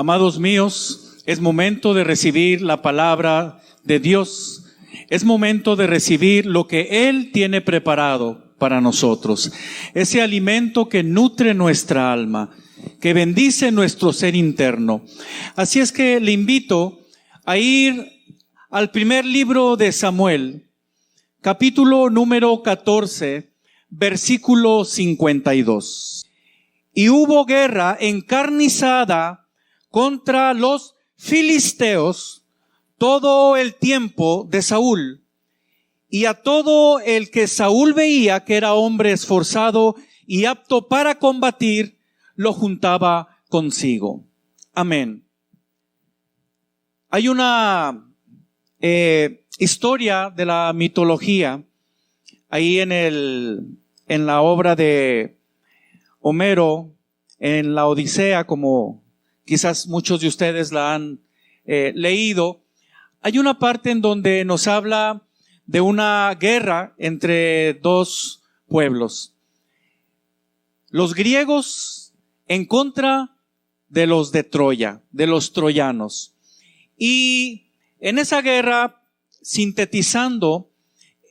Amados míos, es momento de recibir la palabra de Dios. Es momento de recibir lo que Él tiene preparado para nosotros. Ese alimento que nutre nuestra alma, que bendice nuestro ser interno. Así es que le invito a ir al primer libro de Samuel, capítulo número 14, versículo 52. Y hubo guerra encarnizada contra los filisteos todo el tiempo de Saúl. Y a todo el que Saúl veía que era hombre esforzado y apto para combatir, lo juntaba consigo. Amén. Hay una historia de la mitología ahí en la obra de Homero, en la Odisea, como quizás muchos de ustedes la han leído. Hay una parte en donde nos habla de una guerra entre dos pueblos. Los griegos en contra de los de Troya, de los troyanos. Y en esa guerra, sintetizando,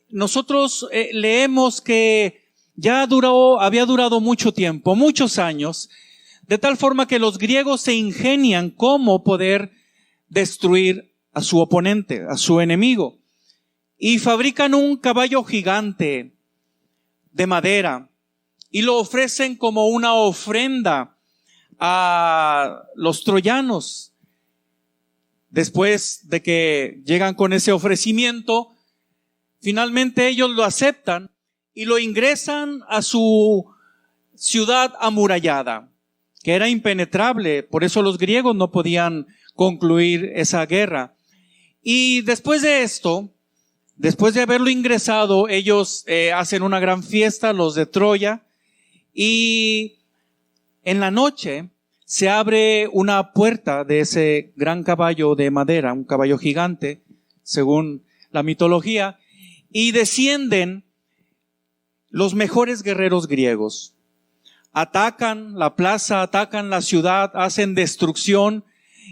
nosotros leemos que había durado mucho tiempo, muchos años, de tal forma que los griegos se ingenian cómo poder destruir a su oponente, a su enemigo. Y fabrican un caballo gigante de madera y lo ofrecen como una ofrenda a los troyanos. Después de que llegan con ese ofrecimiento, finalmente ellos lo aceptan y lo ingresan a su ciudad amurallada, que era impenetrable. Por eso los griegos no podían concluir esa guerra. Y después de esto, después de haberlo ingresado, ellos hacen una gran fiesta, los de Troya, y en la noche se abre una puerta de ese gran caballo de madera, un caballo gigante, según la mitología, y descienden los mejores guerreros griegos. Atacan la plaza, atacan la ciudad, hacen destrucción,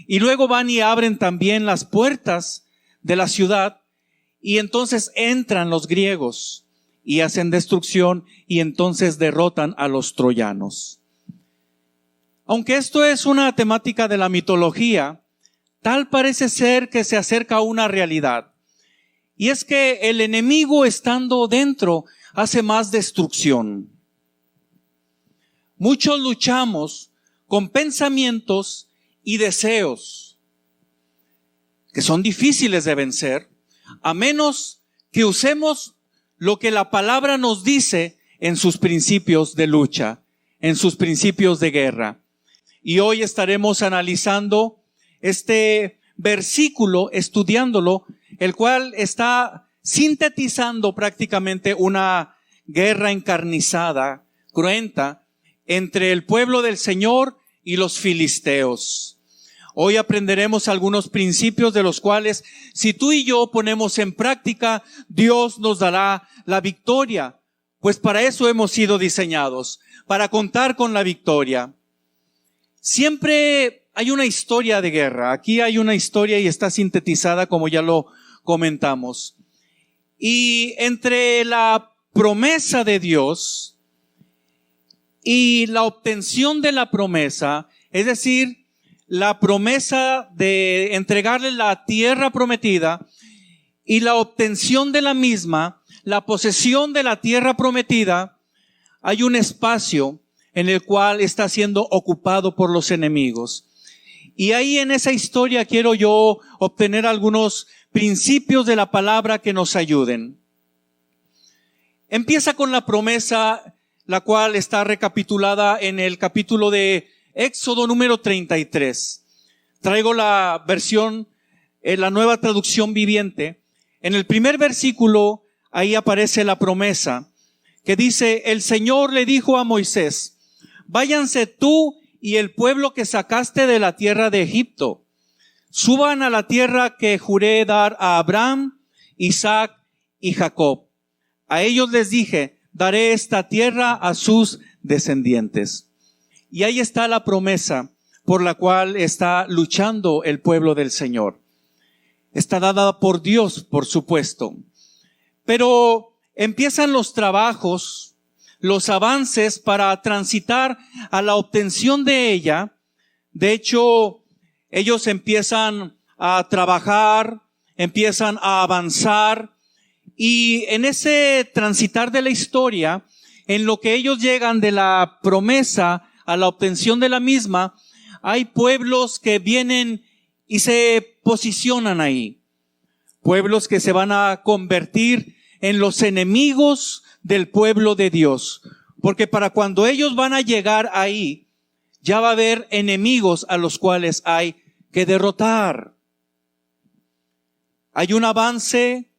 y luego van y abren también las puertas de la ciudad, y entonces entran los griegos y hacen destrucción, y entonces derrotan a los troyanos. Aunque esto es una temática de la mitología, tal parece ser que se acerca a una realidad. Y es que el enemigo, estando dentro, hace más destrucción. Muchos luchamos con pensamientos y deseos que son difíciles de vencer, a menos que usemos lo que la palabra nos dice en sus principios de lucha, en sus principios de guerra. Y hoy estaremos analizando este versículo, estudiándolo, el cual está sintetizando prácticamente una guerra encarnizada, cruenta, entre el pueblo del Señor y los filisteos. Hoy aprenderemos algunos principios de los cuales, si tú y yo ponemos en práctica, Dios nos dará la victoria, pues para eso hemos sido diseñados, para contar con la victoria. Siempre hay una historia de guerra. Aquí hay una historia y está sintetizada, como ya lo comentamos. Y entre la promesa de Dios y la obtención de la promesa, es decir, la promesa de entregarle la tierra prometida y la obtención de la misma, la posesión de la tierra prometida, hay un espacio en el cual está siendo ocupado por los enemigos. Y ahí en esa historia quiero yo obtener algunos principios de la palabra que nos ayuden. Empieza con la promesa, la cual está recapitulada en el capítulo de Éxodo número 33. Traigo la versión, la nueva traducción viviente. En el primer versículo, ahí aparece la promesa, que dice: el Señor le dijo a Moisés: váyanse tú y el pueblo que sacaste de la tierra de Egipto. Suban a la tierra que juré dar a Abraham, Isaac y Jacob. A ellos les dije: daré esta tierra a sus descendientes. Y ahí está la promesa por la cual está luchando el pueblo del Señor. Está dada por Dios, por supuesto. Pero empiezan los trabajos, los avances para transitar a la obtención de ella. De hecho, ellos empiezan a trabajar, empiezan a avanzar, y en ese transitar de la historia, en lo que ellos llegan de la promesa a la obtención de la misma, hay pueblos que vienen y se posicionan ahí. Pueblos que se van a convertir en los enemigos del pueblo de Dios. Porque para cuando ellos van a llegar ahí, ya va a haber enemigos a los cuales hay que derrotar. Hay un avance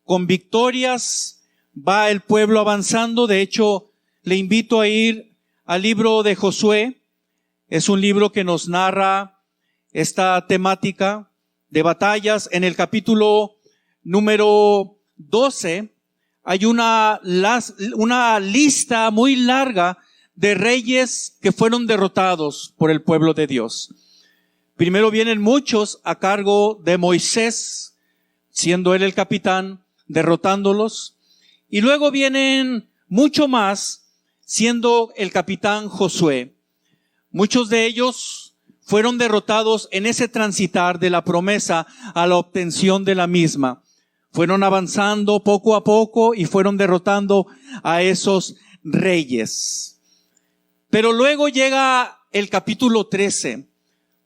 con victorias, va el pueblo avanzando. De hecho, le invito a ir al libro de Josué. Es un libro que nos narra esta temática de batallas. En el capítulo número 12 hay una lista muy larga de reyes que fueron derrotados por el pueblo de Dios. Primero vienen muchos a cargo de Moisés, siendo él el capitán, derrotándolos. Y luego vienen mucho más, siendo el capitán Josué. Muchos de ellos fueron derrotados en ese transitar de la promesa a la obtención de la misma. Fueron avanzando poco a poco y fueron derrotando a esos reyes. Pero luego llega el capítulo 13,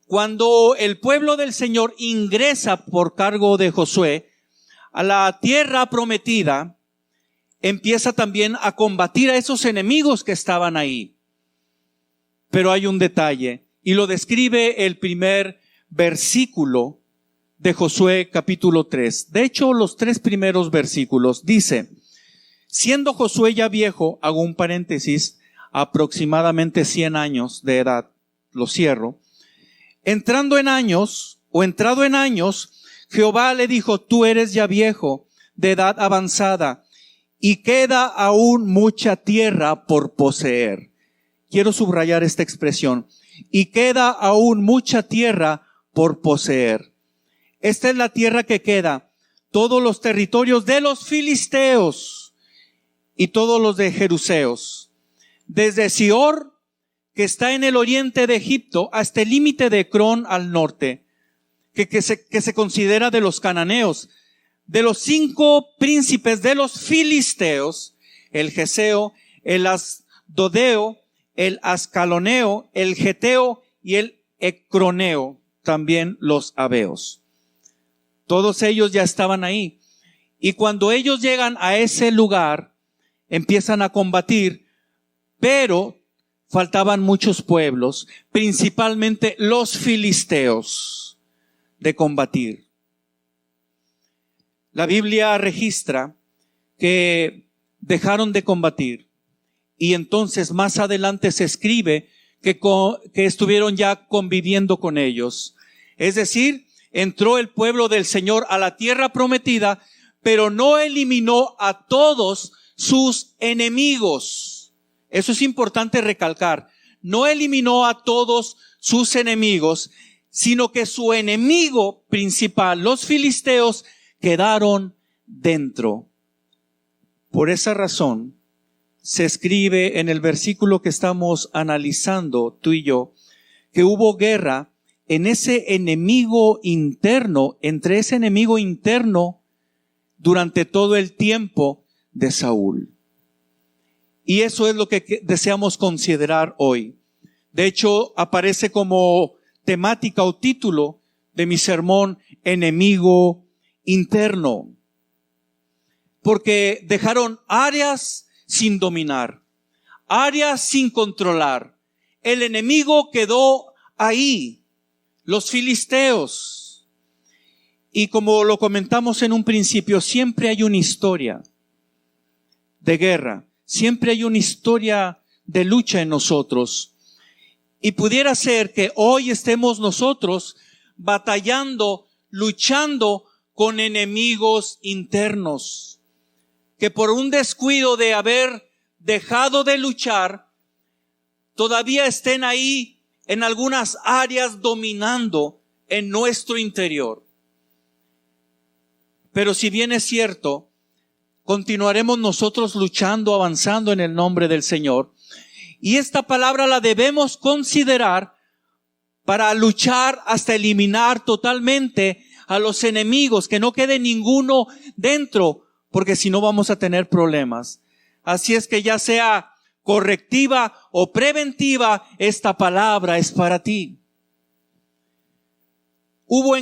cuando el pueblo del Señor ingresa por cargo de Josué a la tierra prometida. Empieza también a combatir a esos enemigos que estaban ahí. Pero hay un detalle, y lo describe el primer versículo de Josué capítulo 3. De hecho, los 3 primeros versículos dice: siendo Josué ya viejo, hago un paréntesis, aproximadamente 100 años de edad, lo cierro. Entrado en años, Jehová le dijo: tú eres ya viejo, de edad avanzada, y queda aún mucha tierra por poseer. Quiero subrayar esta expresión. Y queda aún mucha tierra por poseer. Esta es la tierra que queda. Todos los territorios de los filisteos y todos los de jeruseos. Desde Sior, que está en el oriente de Egipto, hasta el límite de Ecrón al norte, que se considera de los cananeos. De los 5 príncipes de los filisteos, el Geseo, el Asdodeo, el Ascaloneo, el Geteo y el Ecroneo, también los Abeos. Todos ellos ya estaban ahí. Y cuando ellos llegan a ese lugar, empiezan a combatir, pero faltaban muchos pueblos, principalmente los filisteos, de combatir. La Biblia registra que dejaron de combatir, y entonces más adelante se escribe que estuvieron ya conviviendo con ellos. Es decir, entró el pueblo del Señor a la tierra prometida, pero no eliminó a todos sus enemigos. Eso es importante recalcar. No eliminó a todos sus enemigos, sino que su enemigo principal, los filisteos, quedaron dentro. Por esa razón, se escribe en el versículo que estamos analizando tú y yo, que hubo guerra en ese enemigo interno, entre ese enemigo interno, durante todo el tiempo de Saúl. Y eso es lo que deseamos considerar hoy. De hecho, aparece como temática o título de mi sermón: enemigo interno. Porque dejaron áreas sin dominar, áreas sin controlar. El enemigo quedó ahí, los filisteos. Y como lo comentamos en un principio, siempre hay una historia de guerra, siempre hay una historia de lucha en nosotros. Y pudiera ser que hoy estemos nosotros batallando, luchando con enemigos internos, que por un descuido de haber dejado de luchar, todavía estén ahí en algunas áreas dominando en nuestro interior. Pero si bien es cierto, continuaremos nosotros luchando, avanzando en el nombre del Señor. Y esta palabra la debemos considerar para luchar hasta eliminar totalmente a los enemigos, que no quede ninguno dentro, porque si no vamos a tener problemas. Así es que ya sea correctiva o preventiva, esta palabra es para ti. Hubo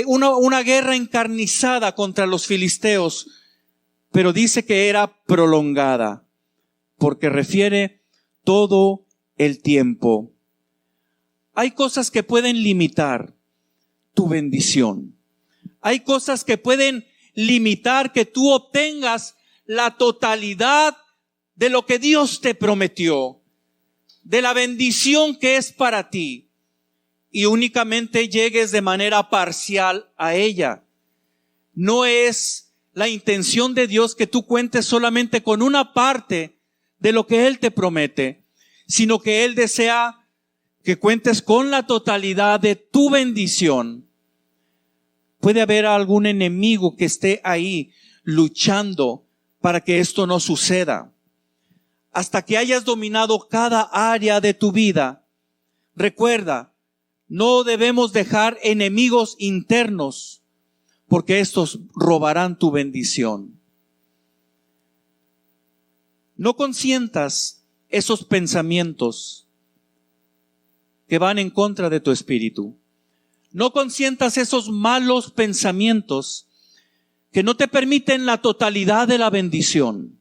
una guerra encarnizada contra los filisteos, pero dice que era prolongada, porque refiere todo el tiempo. Hay cosas que pueden limitar tu bendición. Hay cosas que pueden limitar que tú obtengas la totalidad de lo que Dios te prometió, de la bendición que es para ti, y únicamente llegues de manera parcial a ella. No es la intención de Dios que tú cuentes solamente con una parte de lo que Él te promete, sino que Él desea que cuentes con la totalidad de tu bendición. Puede haber algún enemigo que esté ahí luchando para que esto no suceda. Hasta que hayas dominado cada área de tu vida, recuerda, no debemos dejar enemigos internos, porque estos robarán tu bendición. No consientas esos pensamientos que van en contra de tu espíritu. No consientas esos malos pensamientos que no te permiten la totalidad de la bendición.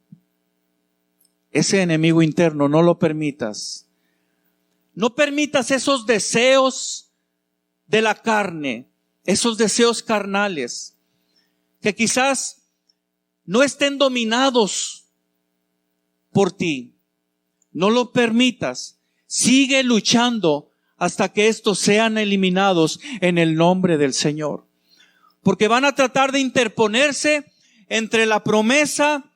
Ese enemigo interno no lo permitas. No permitas esos deseos de la carne, esos deseos carnales, que quizás no estén dominados por ti. No lo permitas. Sigue luchando hasta que estos sean eliminados en el nombre del Señor. Porque van a tratar de interponerse entre la promesa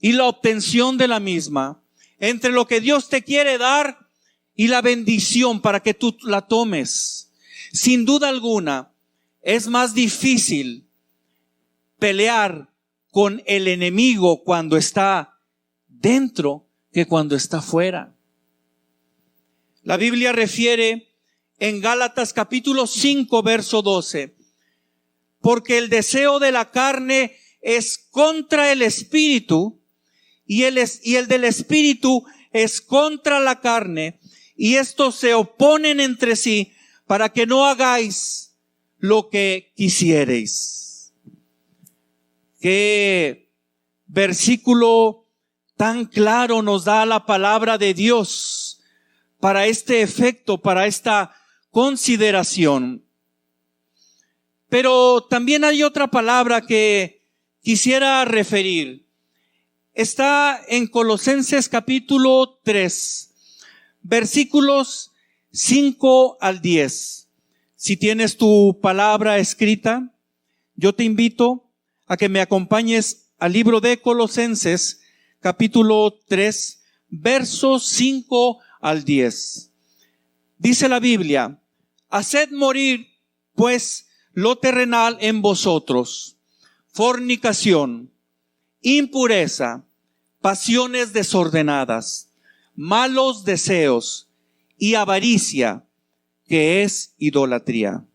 y la obtención de la misma, entre lo que Dios te quiere dar y la bendición para que tú la tomes. Sin duda alguna, es más difícil pelear con el enemigo cuando está dentro que cuando está fuera. La Biblia refiere en Gálatas capítulo 5, verso 12, porque el deseo de la carne es contra el espíritu, y el del espíritu es contra la carne, y estos se oponen entre sí para que no hagáis lo que quisiereis. Qué versículo tan claro nos da la palabra de Dios para este efecto, para esta consideración. Pero también hay otra palabra que quisiera referir. Está en Colosenses capítulo 3, versículos 5 al 10. Si tienes tu palabra escrita, yo te invito a que me acompañes al libro de Colosenses capítulo 3, versos 5 al 10. Dice la Biblia: haced morir pues lo terrenal en vosotros: fornicación, impureza, pasiones desordenadas, malos deseos y avaricia, que es idolatría.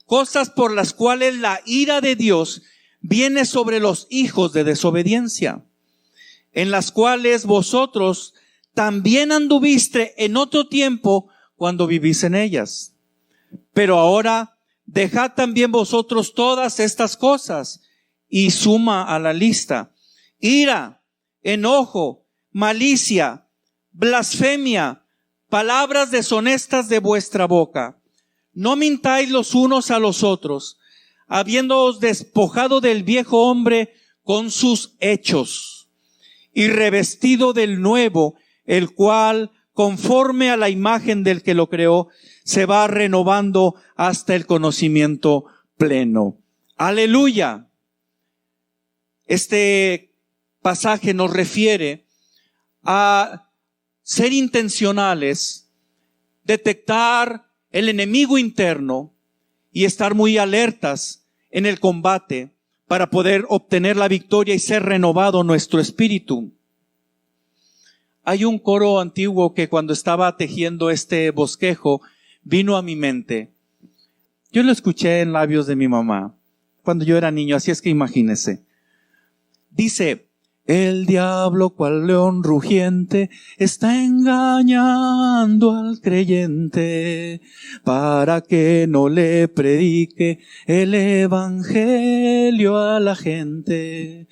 Cosas por las cuales la ira de Dios viene sobre los hijos de desobediencia, en las cuales vosotros también anduviste en otro tiempo cuando vivís en ellas. Pero ahora dejad también vosotros todas estas cosas, y suma a la lista: ira, enojo, malicia, blasfemia, palabras deshonestas de vuestra boca. No mintáis los unos a los otros, habiéndoos despojado del viejo hombre con sus hechos, y revestido del nuevo, el cual, conforme a la imagen del que lo creó, se va renovando hasta el conocimiento pleno. Aleluya. Este pasaje nos refiere a ser intencionales detectar el enemigo interno y estar muy alertas en el combate para poder obtener la victoria y ser renovado nuestro espíritu. Hay un coro antiguo que cuando estaba tejiendo este bosquejo vino a mi mente. Yo lo escuché en labios de mi mamá cuando yo era niño, así es que imagínese. Dice: el diablo, cual león rugiente, está engañando al creyente para que no le predique el evangelio a la gente.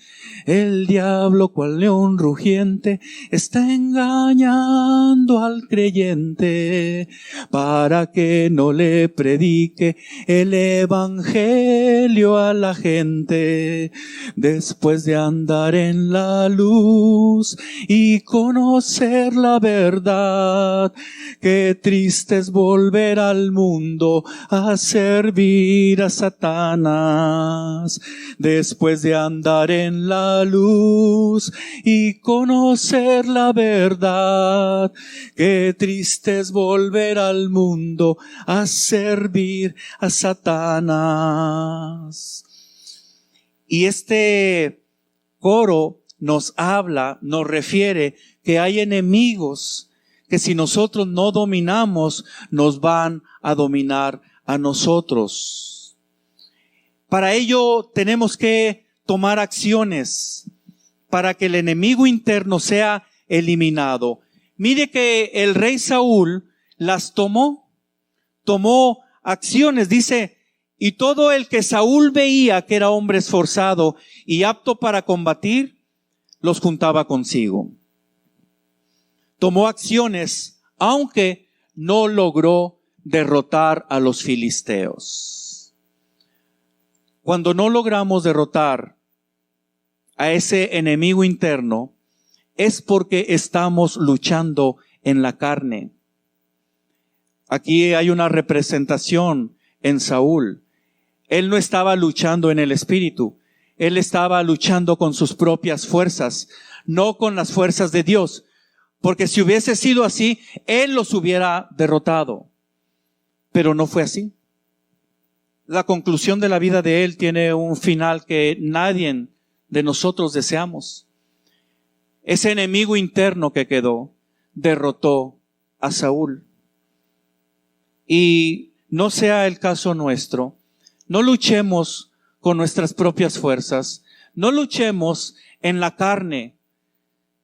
El diablo, cual león rugiente, está engañando al creyente para que no le predique el evangelio a la gente. Después de andar en la luz y conocer la verdad, qué triste es volver al mundo a servir a Satanás. Después de andar en la luz y conocer la verdad, qué triste es volver al mundo a servir a Satanás. Y este coro nos habla, nos refiere que hay enemigos que si nosotros no dominamos, nos van a dominar a nosotros. Para ello tenemos que tomar acciones para que el enemigo interno sea eliminado. Mire que el rey Saúl las tomó acciones, dice: y todo el que Saúl veía que era hombre esforzado y apto para combatir, los juntaba consigo. Tomó acciones, aunque no logró derrotar a los filisteos. Cuando no logramos derrotar a ese enemigo interno, es porque estamos luchando en la carne. Aquí hay una representación en Saúl. Él no estaba luchando en el espíritu. Él estaba luchando con sus propias fuerzas, no con las fuerzas de Dios. Porque si hubiese sido así, él los hubiera derrotado. Pero no fue así. La conclusión de la vida de él tiene un final que nadie de nosotros deseamos. Ese enemigo interno que quedó derrotó a Saúl. Y no sea el caso nuestro. No luchemos con nuestras propias fuerzas. No luchemos en la carne.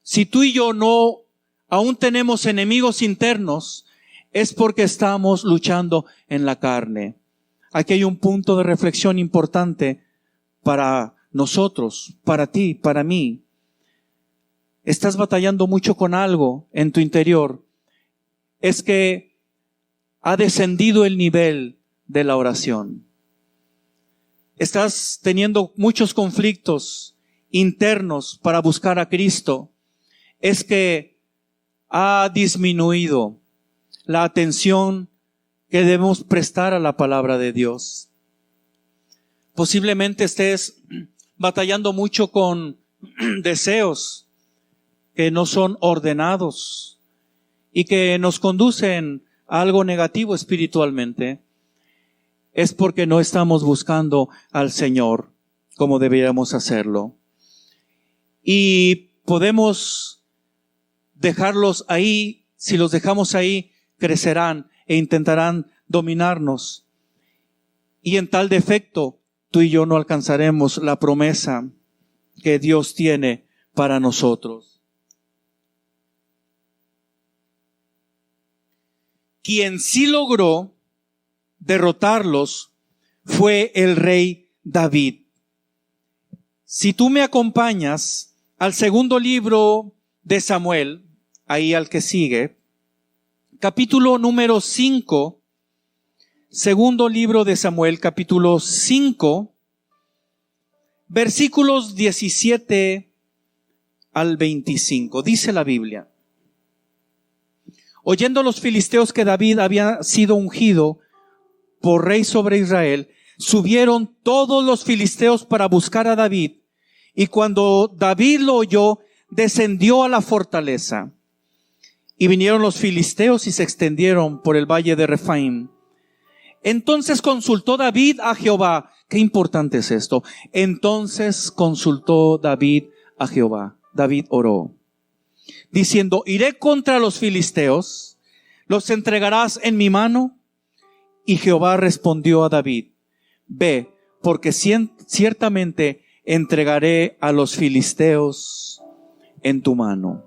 Si tú y yo no aún tenemos enemigos internos, es porque estamos luchando en la carne. Aquí hay un punto de reflexión importante para nosotros, para ti, para mí. Estás batallando mucho con algo en tu interior. Es que ha descendido el nivel de la oración. Estás teniendo muchos conflictos internos para buscar a Cristo. Es que ha disminuido la atención que debemos prestar a la palabra de Dios. Posiblemente estés batallando mucho con deseos que no son ordenados y que nos conducen a algo negativo espiritualmente. Es porque no estamos buscando al Señor como deberíamos hacerlo. Y podemos dejarlos ahí. Si los dejamos ahí, crecerán e intentarán dominarnos. Y en tal defecto, tú y yo no alcanzaremos la promesa que Dios tiene para nosotros. Quien sí logró derrotarlos fue el rey David. Si tú me acompañas al segundo libro de Samuel, ahí al que sigue, capítulo número 5, segundo libro de Samuel, capítulo 5, versículos 17 al 25, dice la Biblia: oyendo los filisteos que David había sido ungido por rey sobre Israel, subieron todos los filisteos para buscar a David, y cuando David lo oyó, descendió a la fortaleza. Y vinieron los filisteos y se extendieron por el valle de Refaim. Entonces consultó David a Jehová. Qué importante es esto. Entonces consultó David a Jehová. David oró, diciendo: iré contra los filisteos, ¿los entregarás en mi mano? Y Jehová respondió a David: ve, porque ciertamente entregaré a los filisteos en tu mano.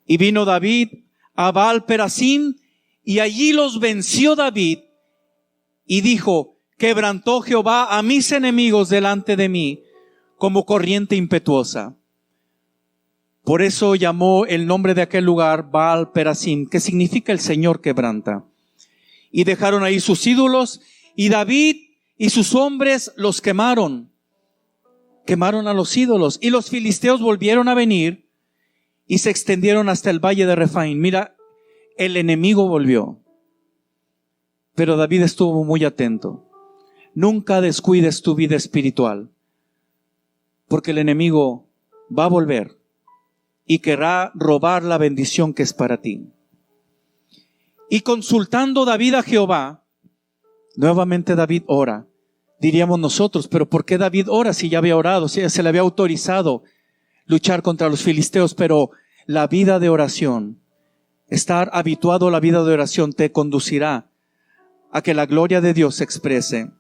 Y vino David a Baal-Perasim, y allí los venció David, y dijo: quebrantó Jehová a mis enemigos delante de mí, como corriente impetuosa. Por eso llamó el nombre de aquel lugar Baal-Perasim, que significa el Señor quebranta. Y dejaron ahí sus ídolos, y David y sus hombres los quemaron. Quemaron a los ídolos. Y los filisteos volvieron a venir y se extendieron hasta el valle de Refaim. Mira, el enemigo volvió. Pero David estuvo muy atento. Nunca descuides tu vida espiritual, porque el enemigo va a volver y querrá robar la bendición que es para ti. Y consultando David a Jehová, nuevamente David ora. Diríamos nosotros, pero ¿por qué David ora si ya había orado? Si ya se le había autorizado luchar contra los filisteos. Pero la vida de oración, estar habituado a la vida de oración, te conducirá a que la gloria de Dios se exprese.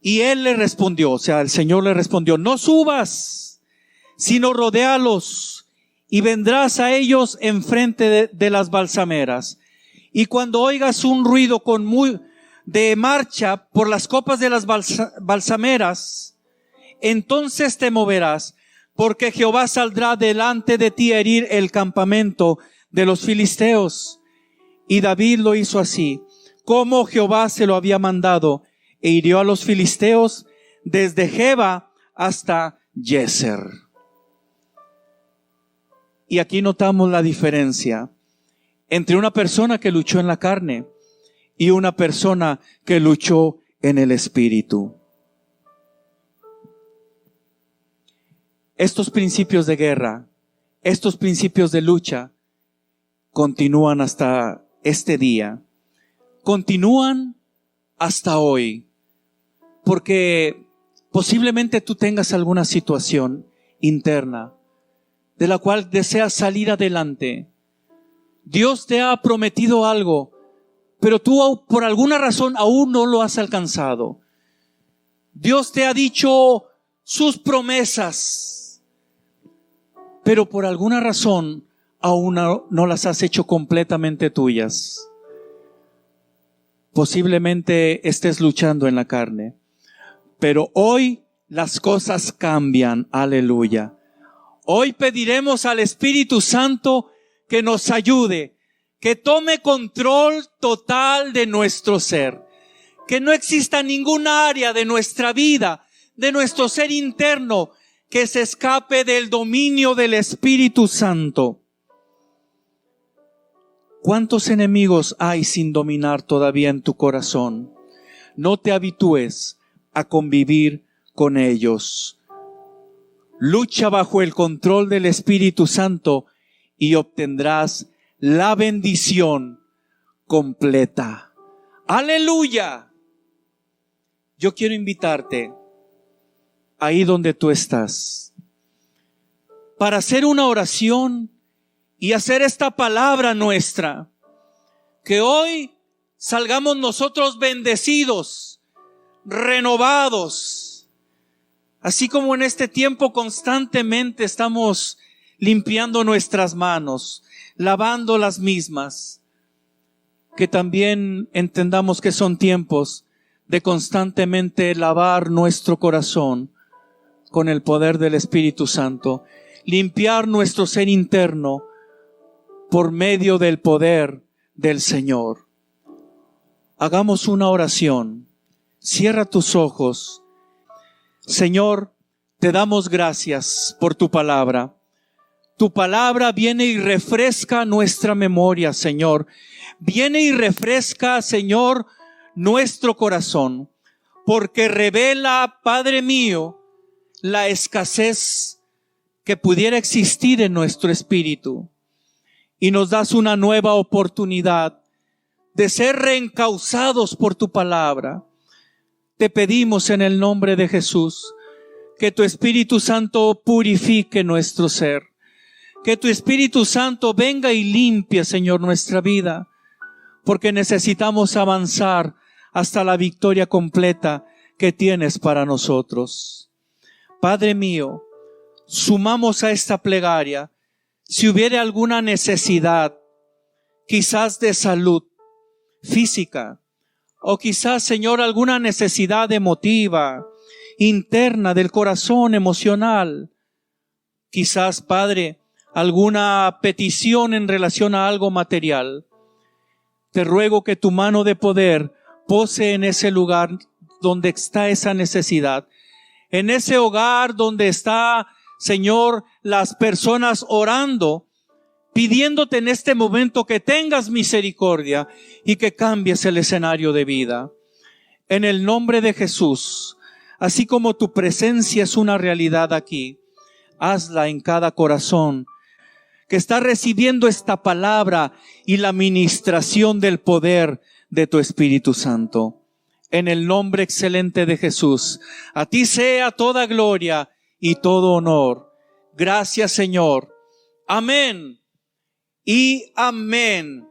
Y él le respondió, o sea, el Señor le respondió: no subas, sino rodéalos, y vendrás a ellos enfrente de las balsameras. Y cuando oigas un ruido de marcha por las copas de las balsameras, entonces te moverás, porque Jehová saldrá delante de ti a herir el campamento de los filisteos. Y David lo hizo así, como Jehová se lo había mandado, e hirió a los filisteos desde Geba hasta Yeser. Y aquí notamos la diferencia entre una persona que luchó en la carne y una persona que luchó en el espíritu. Estos principios de guerra, estos principios de lucha, continúan hasta este día. Continúan hasta hoy. Porque posiblemente tú tengas alguna situación interna de la cual deseas salir adelante. Dios te ha prometido algo, pero tú por alguna razón aún no lo has alcanzado. Dios te ha dicho sus promesas, pero por alguna razón aún no las has hecho completamente tuyas. Posiblemente estés luchando en la carne, pero hoy las cosas cambian. Aleluya. Hoy pediremos al Espíritu Santo que nos ayude, que tome control total de nuestro ser, que no exista ninguna área de nuestra vida, de nuestro ser interno, que se escape del dominio del Espíritu Santo. ¿Cuántos enemigos hay sin dominar todavía en tu corazón? No te habitúes a convivir con ellos. Lucha bajo el control del Espíritu Santo y obtendrás la bendición completa. ¡Aleluya! Yo quiero invitarte ahí donde tú estás para hacer una oración y hacer esta palabra nuestra. Que hoy salgamos nosotros bendecidos, renovados. Así como en este tiempo constantemente estamos limpiando nuestras manos, lavando las mismas, que también entendamos que son tiempos de constantemente lavar nuestro corazón con el poder del Espíritu Santo, limpiar nuestro ser interno por medio del poder del Señor. Hagamos una oración. Cierra tus ojos. Señor, te damos gracias por tu palabra. Tu palabra viene y refresca nuestra memoria, Señor. Viene y refresca, Señor, nuestro corazón, porque revela, Padre mío, la escasez que pudiera existir en nuestro espíritu. y nos das una nueva oportunidad de ser reencauzados por tu palabra. Te pedimos en el nombre de Jesús que tu Espíritu Santo purifique nuestro ser. Que tu Espíritu Santo venga y limpie, Señor, nuestra vida, porque necesitamos avanzar hasta la victoria completa que tienes para nosotros. Padre mío, sumamos a esta plegaria, si hubiera alguna necesidad, quizás de salud física, o quizás, Señor, alguna necesidad emotiva, interna del corazón, emocional. Quizás, Padre, alguna petición en relación a algo material. Te ruego que tu mano de poder pose en ese lugar donde está esa necesidad. En ese hogar donde está, Señor, las personas orando, pidiéndote en este momento que tengas misericordia y que cambies el escenario de vida. En el nombre de Jesús, así como tu presencia es una realidad aquí, hazla en cada corazón que está recibiendo esta palabra y la ministración del poder de tu Espíritu Santo. En el nombre excelente de Jesús, a ti sea toda gloria y todo honor. Gracias, Señor. Amén y amén.